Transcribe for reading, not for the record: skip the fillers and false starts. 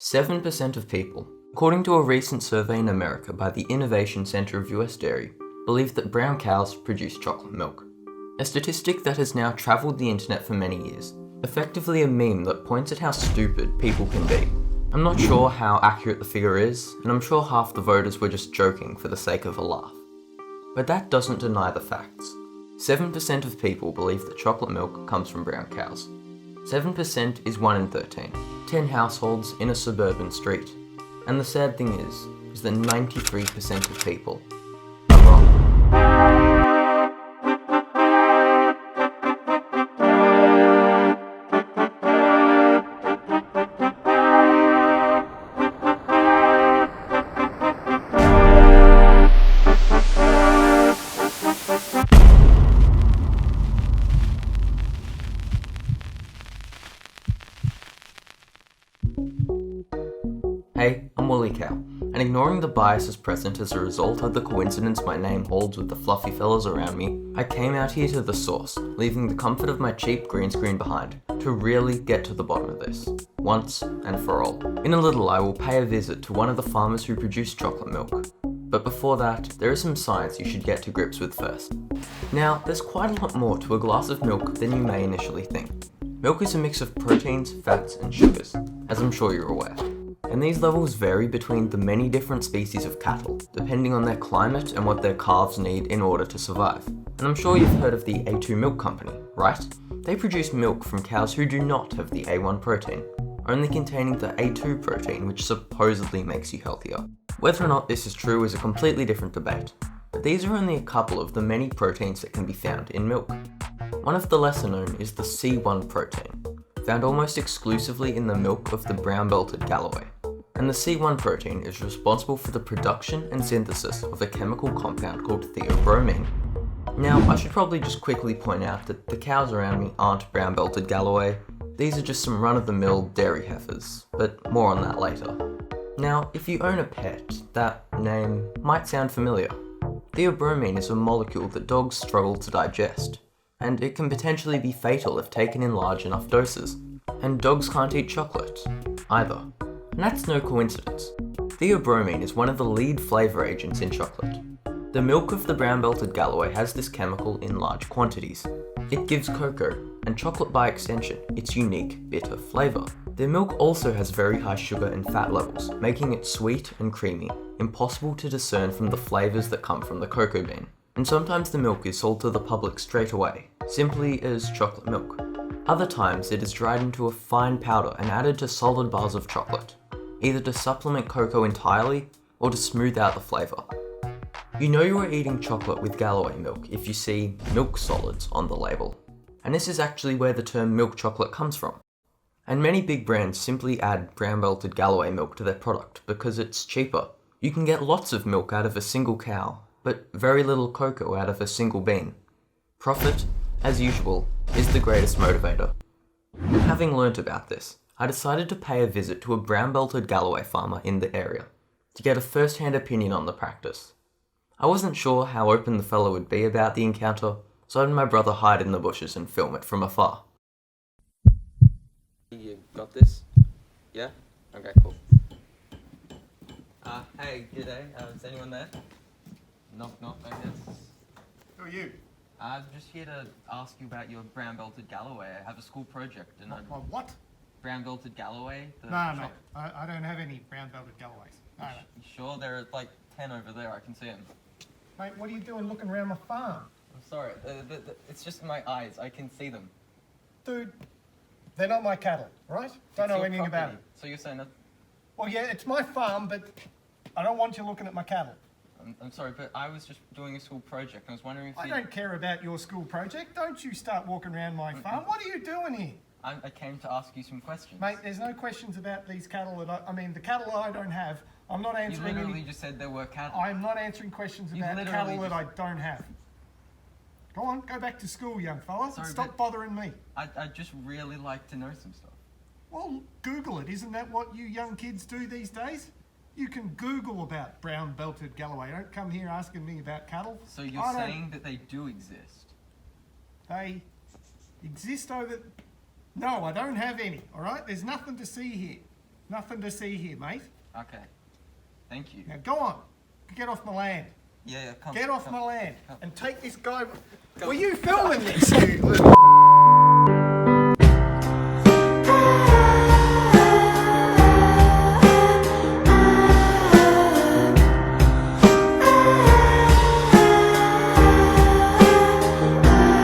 7% of people, according to a recent survey in America by the Innovation Center of US Dairy, believe that brown cows produce chocolate milk. A statistic that has now travelled the internet for many years, effectively a meme that points at how stupid people can be. I'm not sure how accurate the figure is, and I'm sure half the voters were just joking for the sake of a laugh. But that doesn't deny the facts. 7% of people believe that chocolate milk comes from brown cows. 7% is 1 in 13, 10 households in a suburban street. And the sad thing is that 93% of people are wrong. Hey, I'm Woolly Cow, and ignoring the biases present as a result of the coincidence my name holds with the fluffy fellas around me, I came out here to the source, leaving the comfort of my cheap green screen behind, to really get to the bottom of this, once and for all. In a little I will pay a visit to one of the farmers who produce chocolate milk. But before that, there is some science you should get to grips with first. Now, there's quite a lot more to a glass of milk than you may initially think. Milk is a mix of proteins, fats, and sugars, as I'm sure you're aware. And these levels vary between the many different species of cattle, depending on their climate and what their calves need in order to survive. And I'm sure you've heard of the A2 milk company, right? They produce milk from cows who do not have the A1 protein, only containing the A2 protein, which supposedly makes you healthier. Whether or not this is true is a completely different debate, but these are only a couple of the many proteins that can be found in milk. One of the lesser known is the C1 protein, found almost exclusively in the milk of the Brown Belted Galloway. And the C1 protein is responsible for the production and synthesis of a chemical compound called theobromine. Now, I should probably just quickly point out that the cows around me aren't Brown Belted Galloway. These are just some run-of-the-mill dairy heifers, but more on that later. Now, if you own a pet, that name might sound familiar. Theobromine is a molecule that dogs struggle to digest, and it can potentially be fatal if taken in large enough doses. And dogs can't eat chocolate, either. And that's no coincidence. Theobromine is one of the lead flavour agents in chocolate. The milk of the Brown Belted Galloway has this chemical in large quantities. It gives cocoa, and chocolate by extension, its unique bitter flavour. Their milk also has very high sugar and fat levels, making it sweet and creamy, impossible to discern from the flavours that come from the cocoa bean. And sometimes the milk is sold to the public straight away, simply as chocolate milk. Other times it is dried into a fine powder and added to solid bars of chocolate, either to supplement cocoa entirely or to smooth out the flavour. You know you are eating chocolate with Galloway milk if you see milk solids on the label. And this is actually where the term milk chocolate comes from. And many big brands simply add Brown Belted Galloway milk to their product because it's cheaper. You can get lots of milk out of a single cow, but very little cocoa out of a single bean. Profit, as usual, is the greatest motivator. And having learnt about this, I decided to pay a visit to a Brown Belted Galloway farmer in the area, to get a first-hand opinion on the practice. I wasn't sure how open the fellow would be about the encounter, so I had my brother hide in the bushes and film it from afar. You got this? Yeah? Okay, cool. Hey, g'day. Is anyone there? Knock, knock, I guess. Who are you? I'm just here to ask you about your Brown Belted Galloway. I have a school project and What? Brown Belted Galloway? No, mate. I don't have any Brown Belted Galloways. No, mate. You sure? There are like 10 over there. I can see them. Mate, what are you doing looking around my farm? I'm sorry. It's just my eyes. I can see them. Dude, they're not my cattle, right? Don't know anything about it. So you're saying that? Well, yeah, it's my farm, but I don't want you looking at my cattle. I'm sorry, but I was just doing a school project. I was wondering if I you... don't care about your school project. Don't you start walking around my farm. What are you doing here? I came to ask you some questions. Mate, there's no questions about these cattle that I mean, the cattle I don't have. I'm not answering You literally just said there were cattle. I'm not answering questions about cattle that I don't have. Go on, go back to school, young fella. Sorry, stop bothering me. I'd just really like to know some stuff. Well, Google it. Isn't that what you young kids do these days? You can Google about Brown Belted Galloway. Don't come here asking me about cattle. So you're saying that they do exist? They exist over... No, I don't have any, all right? There's nothing to see here. Nothing to see here, mate. Okay. Thank you. Now go on. Get off my land. Yeah, come. Get off come. my land Come. and take this guy. Go. Were you filming this? You little